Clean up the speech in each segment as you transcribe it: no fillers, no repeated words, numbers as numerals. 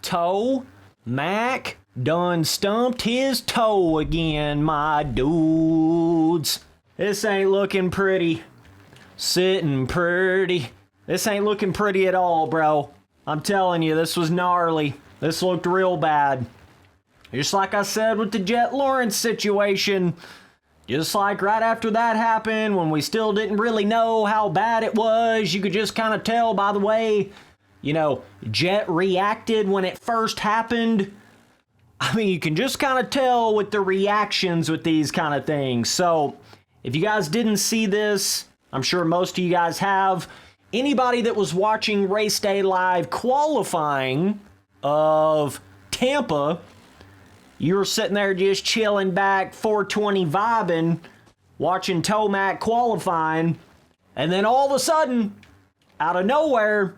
Tomac done stumped his toe again, my dudes. This ain't looking pretty. Sitting pretty. This ain't looking pretty at all, bro. I'm telling you, this was gnarly. This looked real bad. Just like I said with the Jet Lawrence situation, just like right after that happened, when we still didn't really know how bad it was, you could just kind of tell by the way, Jet reacted when it first happened. I mean, you can just kind of tell with the reactions with these kind of things. So, if you guys didn't see this, I'm sure most of you guys have. Anybody that was watching Race Day Live qualifying of Tampa, you were sitting there just chilling back, 420 vibing, watching Tomac qualifying, and then all of a sudden, out of nowhere,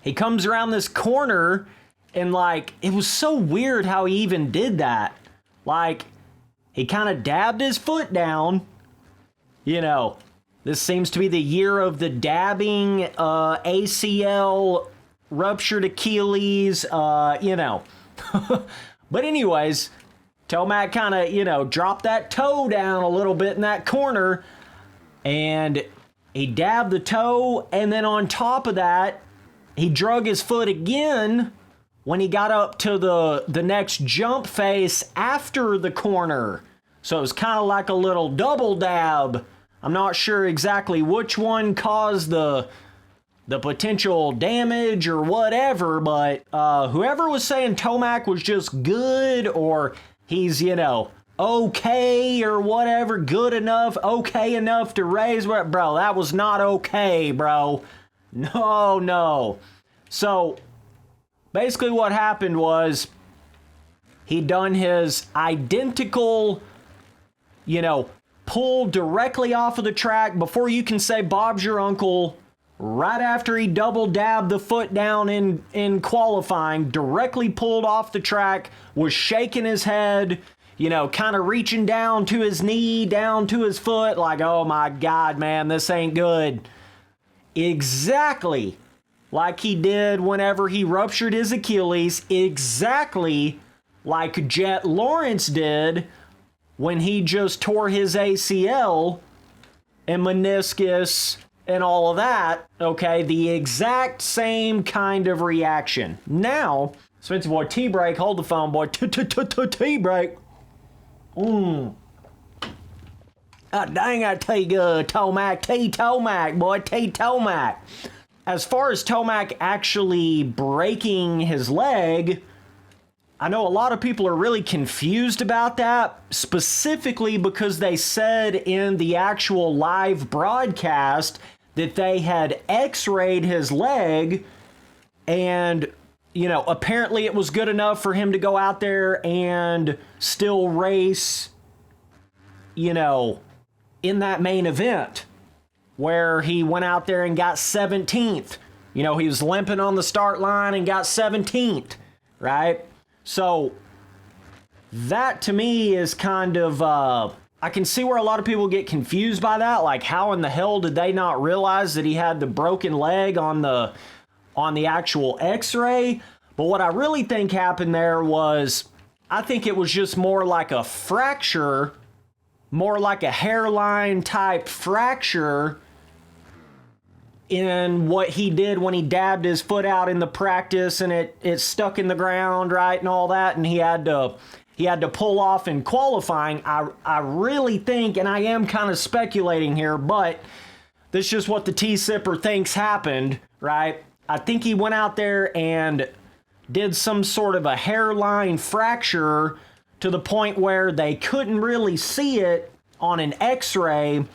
he comes around this corner, and it was so weird how he even did that. He kind of dabbed his foot down. This seems to be the year of the dabbing, ACL, ruptured Achilles, But anyways, Tomac kind of, dropped that toe down a little bit in that corner, and he dabbed the toe, and then on top of that, he drug his foot again when he got up to the next jump face after the corner. So it was kind of like a little double dab. I'm not sure exactly which one caused the potential damage or whatever, but whoever was saying Tomac was just good, or he's, okay or whatever, good enough, okay enough to raise, bro, that was not okay, bro. No. So, basically what happened was, he done his identical, pull directly off of the track before you can say Bob's your uncle. Right after he double dabbed the foot down in qualifying, directly pulled off the track, was shaking his head, kind of reaching down to his knee, down to his foot, like, oh my God, man, this ain't good. Exactly like he did whenever he ruptured his Achilles, exactly like Jet Lawrence did when he just tore his ACL and meniscus and all of that, okay? The exact same kind of reaction. Now, Spencer boy, T-break, hold the phone, boy. T-break. Oh, dang, I tell you, Tomac, T-Tomac, boy, T-Tomac. As far as Tomac actually breaking his leg, I know a lot of people are really confused about that, specifically because they said in the actual live broadcast that they had x-rayed his leg, and, apparently it was good enough for him to go out there and still race, in that main event, where he went out there and got 17th. He was limping on the start line and got 17th, right? So, that to me is kind of, I can see where a lot of people get confused by that. Like, how in the hell did they not realize that he had the broken leg on the actual x-ray? But what I really think happened there was, I think it was just more like a fracture, more like a hairline type fracture in what he did when he dabbed his foot out in the practice, and it stuck in the ground, right, and all that, and he had to pull off in qualifying. I really think, and I am kind of speculating here, but this is just what the T-Sipper thinks happened, right? I think he went out there and did some sort of a hairline fracture to the point where they couldn't really see it on an x-ray,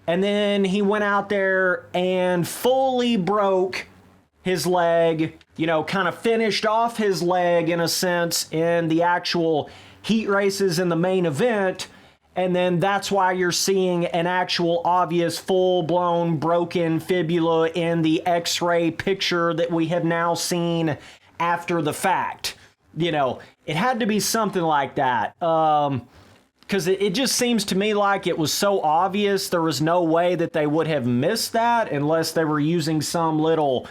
and then he went out there and fully broke his leg, kind of finished off his leg in a sense in the actual heat races in the main event, and then that's why you're seeing an actual obvious full-blown broken fibula in the x-ray picture that we have now seen after the fact. It had to be something like that. Because it just seems to me like it was so obvious there was no way that they would have missed that unless they were using some little,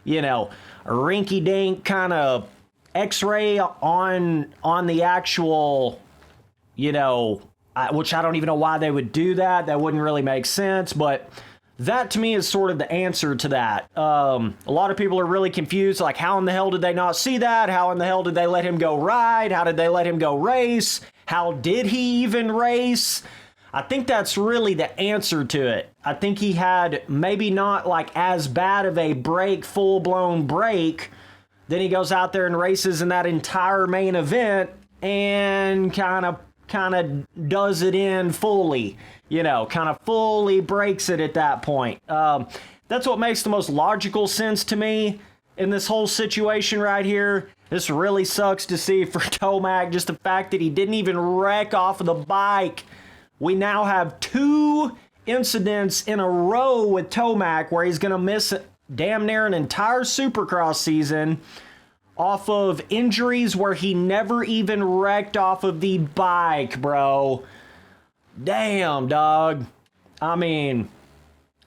rinky-dink kind of x-ray on the actual, you know, which I don't even know why they would do that. That wouldn't really make sense, but that to me is sort of the answer to that. A lot of people are really confused, like how in the hell did they not see that? How in the hell did they let him go ride? How did they let him go race? How did he even race? I think that's really the answer to it. I think he had maybe not like as bad of a break, full-blown break. Then he goes out there and races in that entire main event and kind of does it in fully, you know, kind of fully breaks it at that point. That's what makes the most logical sense to me in this whole situation right here. This really sucks to see for Tomac, just the fact that he didn't even wreck off of the bike. We now have 2 incidents in a row with Tomac where he's going to miss damn near an entire Supercross season off of injuries where he never even wrecked off of the bike, bro. Damn, dog. I mean,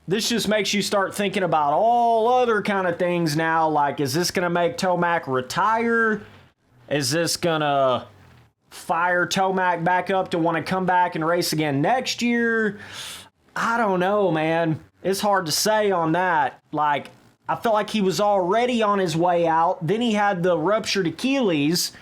this just makes you start thinking about all other kind of things now. Like, is this going to make Tomac retire? Is this going to fire Tomac back up to want to come back and race again next year? I don't know, man. It's hard to say on that. Like, I felt like he was already on his way out. Then he had the ruptured Achilles.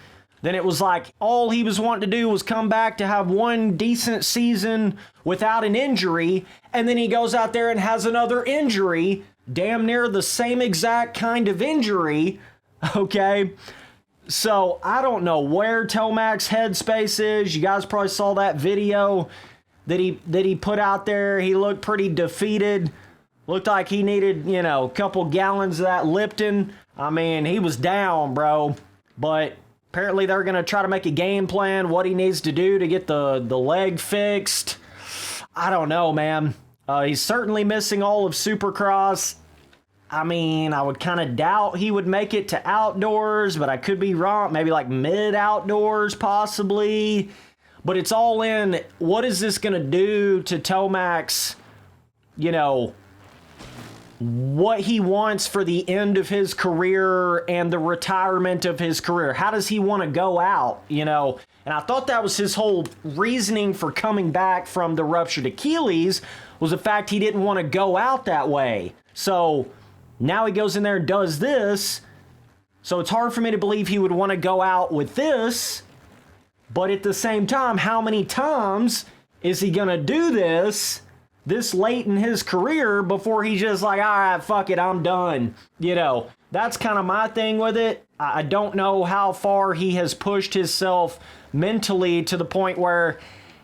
Then it was like all he was wanting to do was come back to have one decent season without an injury. And then he goes out there and has another injury, damn near the same exact kind of injury. Okay. So I don't know where Tomac's headspace is. You guys probably saw that video that he put out there. He looked pretty defeated. Looked like he needed, you know, a couple gallons of that Lipton. I mean, he was down, bro. But apparently they're going to try to make a game plan, what he needs to do to get the leg fixed. I don't know, man. He's certainly missing all of Supercross. I mean, I would kind of doubt he would make it to outdoors, but I could be wrong. Maybe like mid-outdoors, possibly. But it's all in, what is this going to do to Tomac's, you know, what he wants for the end of his career and the retirement of his career? How does he want to go out, you know? And I thought that was his whole reasoning for coming back from the ruptured Achilles, was the fact he didn't want to go out that way. So now he goes in there and does this. So it's hard for me to believe he would want to go out with this. But at the same time, how many times is he going to do this late in his career before he's just like, all right, fuck it, I'm done? You know, that's kind of my thing with it. I don't know how far he has pushed himself mentally to the point where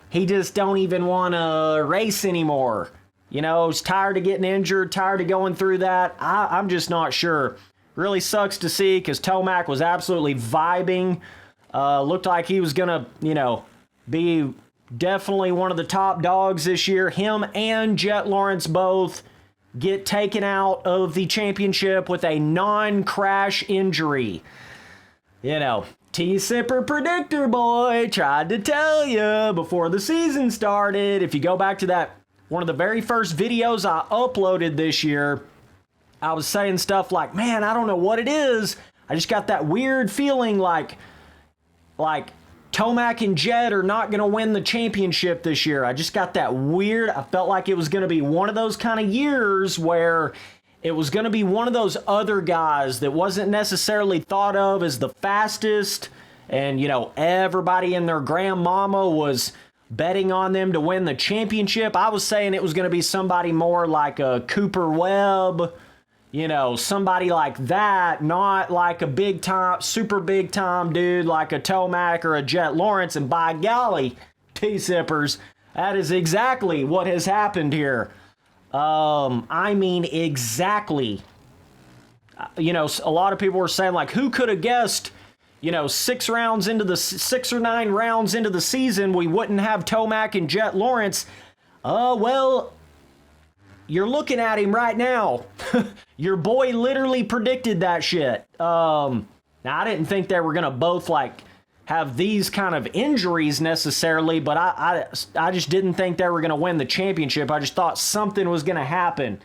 he just don't even want to race anymore. You know, he's tired of getting injured, tired of going through that. I'm just not sure. Really sucks to see because Tomac was absolutely vibing. Looked like he was going to, you know, be definitely one of the top dogs this year. Him and Jet Lawrence both get taken out of the championship with a non-crash injury. You know, T-Sipper Predictor Boy tried to tell you before the season started. If you go back to that, one of the very first videos I uploaded this year, I was saying stuff like, man, I don't know what it is. I just got that weird feeling like Tomac and Jet are not going to win the championship this year. I just got that weird, I felt like it was going to be one of those kind of years where it was going to be one of those other guys that wasn't necessarily thought of as the fastest. And, you know, everybody and their grandmama was betting on them to win the championship. I was saying it was going to be somebody more like a Cooper Webb, you know, somebody like that, not like a big time, super big time dude like a Tomac or a Jet Lawrence. And by golly, T-Sippers, that is exactly what has happened here. I mean, exactly. You know, a lot of people were saying like, who could have guessed, you know, 6 or 9 rounds into the season, we wouldn't have Tomac and Jet Lawrence. Well, you're looking at him right now. Your boy literally predicted that shit. Now, I didn't think they were going to both, like, have these kind of injuries necessarily, but I just didn't think they were going to win the championship. I just thought something was going to happen.